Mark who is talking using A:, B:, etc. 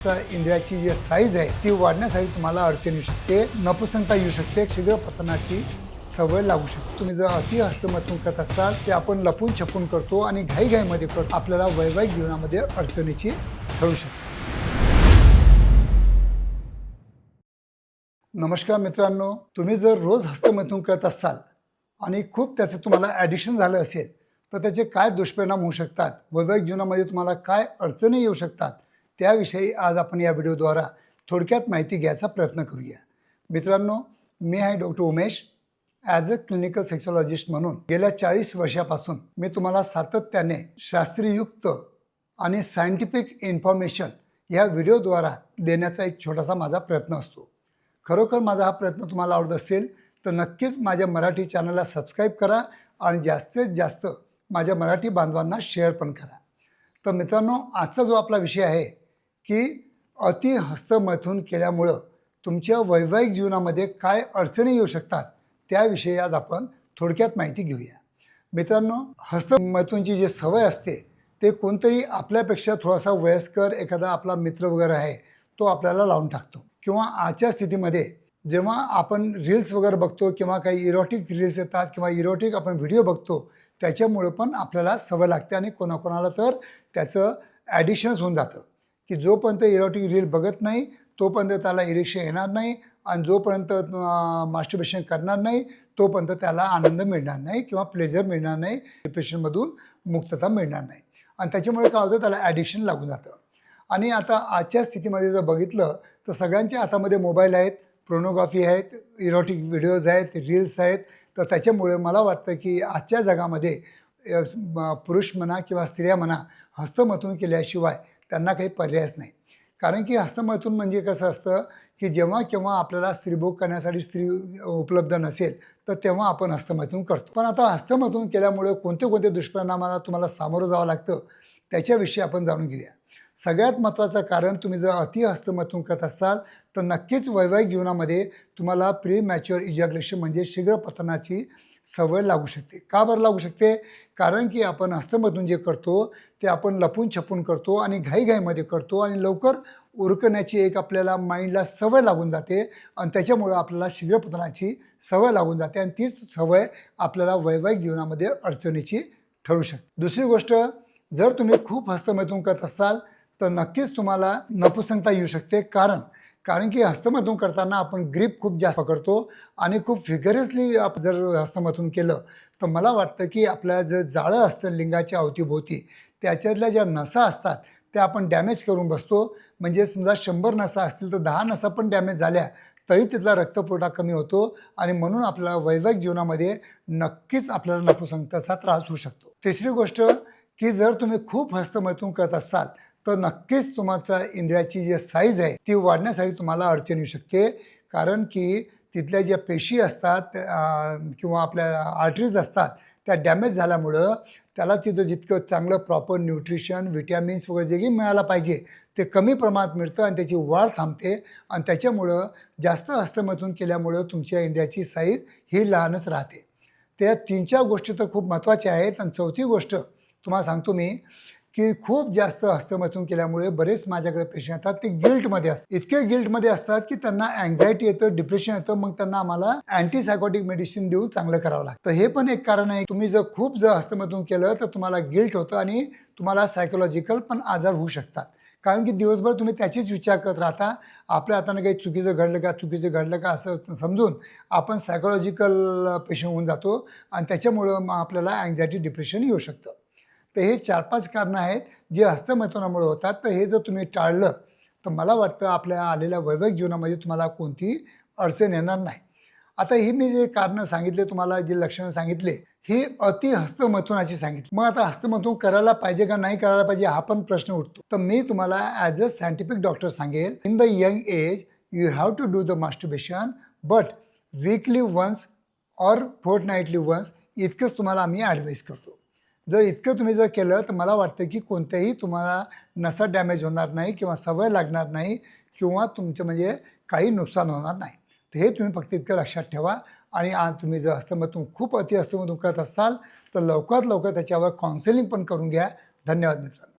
A: इंद्रियाची जी size आहे ती वाढण्यासाठी तुम्हाला अडचण येऊ शकते, नपुसंकता येऊ शकते, शीघ्र पतनाची सवय लागू शकते. तुम्ही जर अति हस्तमैथुन करत असाल ते आपण लपून छपून करतो आणि घाईघाईमध्ये करतो, आपल्याला वैवाहिक जीवनामध्ये अडचणीची ठरू शकते. नमस्कार मित्रांनो, तुम्ही जर रोज हस्तमैथुन करत असाल आणि खूप त्याचं तुम्हाला ॲडिक्शन झालं असेल तर त्याचे काय दुष्परिणाम होऊ शकतात, वैवाहिक जीवनामध्ये तुम्हाला काय अडचणी येऊ शकतात, त्याविषयी आज आपण या व्हिडिओद्वारा थोडक्यात माहिती घ्यायचा प्रयत्न करूया. मित्रांनो, मी आहे doctor Umesh. As a clinical sexologist म्हणून गेल्या 40 वर्षापासून मी तुम्हाला सातत्याने शास्त्रीयुक्त आणि सायंटिफिक इन्फॉर्मेशन ह्या व्हिडिओद्वारा देण्याचा एक छोटासा माझा प्रयत्न असतो. खरोखर माझा हा प्रयत्न तुम्हाला आवडत असेल तर नक्कीच माझ्या मराठी चॅनलला सबस्क्राईब करा आणि जास्तीत जास्त माझ्या मराठी बांधवांना शेअर पण करा. तर मित्रांनो, आजचा जो आपला विषय आहे की अति हस्तमैथुन केल्यामुळं तुमच्या वैवाहिक जीवनामध्ये काय अडचणी येऊ शकतात त्याविषयी आज आपण थोडक्यात माहिती घेऊया. मित्रांनो, हस्तमैथुनची जी सवय असते ते कोणतरी आपल्यापेक्षा थोडासा वयस्कर एखादा आपला मित्र वगैरे आहे तो आपल्याला लावून टाकतो. किंवा आजच्या स्थितीमध्ये जेव्हा आपण रील्स वगैरे बघतो किंवा काही इरोटिक रील्स येतात किंवा इरोटिक आपण व्हिडिओ बघतो त्याच्यामुळं पण आपल्याला सवय लागते आणि कोणाकोणाला तर त्याचं ॲडिक्शनच होऊन जातं की जोपर्यंत इरोटिक रील बघत नाही तोपर्यंत त्याला इरेक्शन येणार नाही आणि जोपर्यंत मास्टरबेशन करणार नाही तोपर्यंत त्याला आनंद मिळणार नाही किंवा प्लेजर मिळणार नाही, डिप्रेशनमधून मुक्तता मिळणार नाही आणि त्याच्यामुळे काय होतं, त्याला ॲडिक्शन लागून जातं. आणि आता आजच्या स्थितीमध्ये जर बघितलं तर सगळ्यांच्या हातामध्ये मोबाईल आहेत, पोर्नोग्राफी आहेत, इरोटिक व्हिडिओज आहेत, रील्स आहेत. तर त्याच्यामुळे मला वाटतं की आजच्या जगामध्ये पुरुष म्हणा किंवा स्त्रिया म्हणा हस्तमैथुन केल्याशिवाय त्यांना काही पर्यायच नाही. कारण की हस्तमैथुन म्हणजे कसं असतं की जेव्हा केव्हा आपल्याला स्त्रीभोग करण्यासाठी स्त्री उपलब्ध नसेल तर तेव्हा आपण हस्तमैथुन करतो. पण आता हस्तमैथुन केल्यामुळे कोणते कोणते दुष्परिणामाला तुम्हाला सामोरं जावं लागतं त्याच्याविषयी आपण जाणून घेऊया. सगळ्यात महत्त्वाचं कारण, तुम्ही जर अति हस्तमैथुन करत असाल तर नक्कीच वैवाहिक जीवनामध्ये तुम्हाला प्री मॅच्युअर इजॅक्युलेशन म्हणजे शीघ्र पतनाची सवय लागू शकते. का बरं लागू शकते? कारण की आपण हस्तमैथुन जे करतो ते आपण लपून छपून करतो आणि घाईघाईमध्ये करतो आणि लवकर उरकण्याची एक आपल्याला माइंडला सवय लागून जाते आणि त्याच्यामुळं आपल्याला शीघ्र पतनाची सवय लागून जाते आणि तीच सवय आपल्याला वैवाहिक जीवनामध्ये अडचणीची ठरू शकते. दुसरी गोष्ट, जर तुम्ही खूप हस्तमैथुन करत असाल तर नक्कीच तुम्हाला नपुसंकता येऊ शकते. कारण की हस्तमैथुन करताना आपण ग्रीप खूप जास्त पकडतो आणि खूप फिगरसली जर हस्तमैथुन केलं तर मला वाटतं की आपल्या जर जाळं असतं लिंगाच्या अवतीभोवती त्याच्यातल्या ज्या नसा असतात त्या आपण डॅमेज करून बसतो. म्हणजे समजा 100 नसा असतील तर 10 नसा पण डॅमेज झाल्या तरी तिथला रक्तपुरवठा कमी होतो आणि म्हणून आपल्याला वैवाहिक जीवनामध्ये नक्कीच आपल्याला नपुसंकताचा त्रास होऊ शकतो. तिसरी गोष्ट की जर तुम्ही खूप हस्तमैथुन करत असाल तर नक्कीच तुमच्या इंद्रियाची जी साईज आहे ती वाढण्यासाठी तुम्हाला अडचण येऊ शकते. कारण की तिथल्या ज्या पेशी असतात किंवा आपल्या आर्टरीज असतात त्या डॅमेज झाल्यामुळं त्याला तिथं जितकं चांगलं प्रॉपर न्यूट्रिशन, विटॅमिन्स वगैरे जे मिळायला पाहिजे ते कमी प्रमाणात मिळतं आणि त्याची वाढ थांबते आणि त्याच्यामुळं जास्त हस्तमैथुन केल्यामुळं तुमच्या इंद्रियाची साईज ही लहानच राहते. त्या 3-4 गोष्टी तर खूप महत्त्वाच्या आहेत. आणि चौथी गोष्ट तुम्हाला सांगतो मी की खूप जास्त हस्तमैथुन केल्यामुळे बरेच माझ्याकडे पेशंट येतात, ते गिल्टमध्ये असतात. इतके गिल्टमध्ये असतात की त्यांना अँझायटी येतं, डिप्रेशन येतं. मग त्यांना आम्हाला अँटीसायकोटिक मेडिसिन देऊन चांगलं करावं लागतं. हे पण एक कारण आहे. तुम्ही जर हस्तमैथुन केलं तर तुम्हाला गिल्ट होतं आणि तुम्हाला सायकोलॉजिकल पण आजार होऊ शकतात. कारण की दिवसभर तुम्ही त्याचीच विचार करत राहता. आपल्या हाताने काही चुकीचं घडलं का असं समजून आपण सायकोलॉजिकल पेशंट होऊन जातो आणि त्याच्यामुळं मग आपल्याला अँझायटी, डिप्रेशन येऊ शकतं. तर हे 4-5 कारणं आहेत जे हस्तमैथुनामुळे होतात. तर हे जर तुम्ही टाळलं तर मला वाटतं आपल्या आलेल्या वैवाहिक जीवनामध्ये तुम्हाला कोणतीही अडचण येणार नाही. आता ही मी जे कारणं सांगितले तुम्हाला, जे लक्षणं सांगितले, ही अति हस्तमैथुनाची सांगितली. मग आता हस्तमैथुन करायला पाहिजे का नाही करायला पाहिजे हा पण प्रश्न उठतो. तर मी तुम्हाला ॲज अ सायंटिफिक डॉक्टर सांगेल, in the young age you have to do the masturbation but weekly once or fortnightly once इतकंच तुम्हाला आम्ही ॲडवाईस करतो. जर इतकं तुम्ही जर केलं तर मला वाटतं की कोणत्याही तुम्हाला नसा डॅमेज होणार नाही किंवा सवय लागणार नाही किंवा तुमचं म्हणजे काही नुकसान होणार नाही. तर हे तुम्ही फक्त इतकं लक्षात ठेवा. आणि तुम्ही जर खूप अति हस्तमैथुन करत असाल तर लवकरात लवकर त्याच्यावर काउन्सिलिंग पण करून घ्या. धन्यवाद मित्रांनो.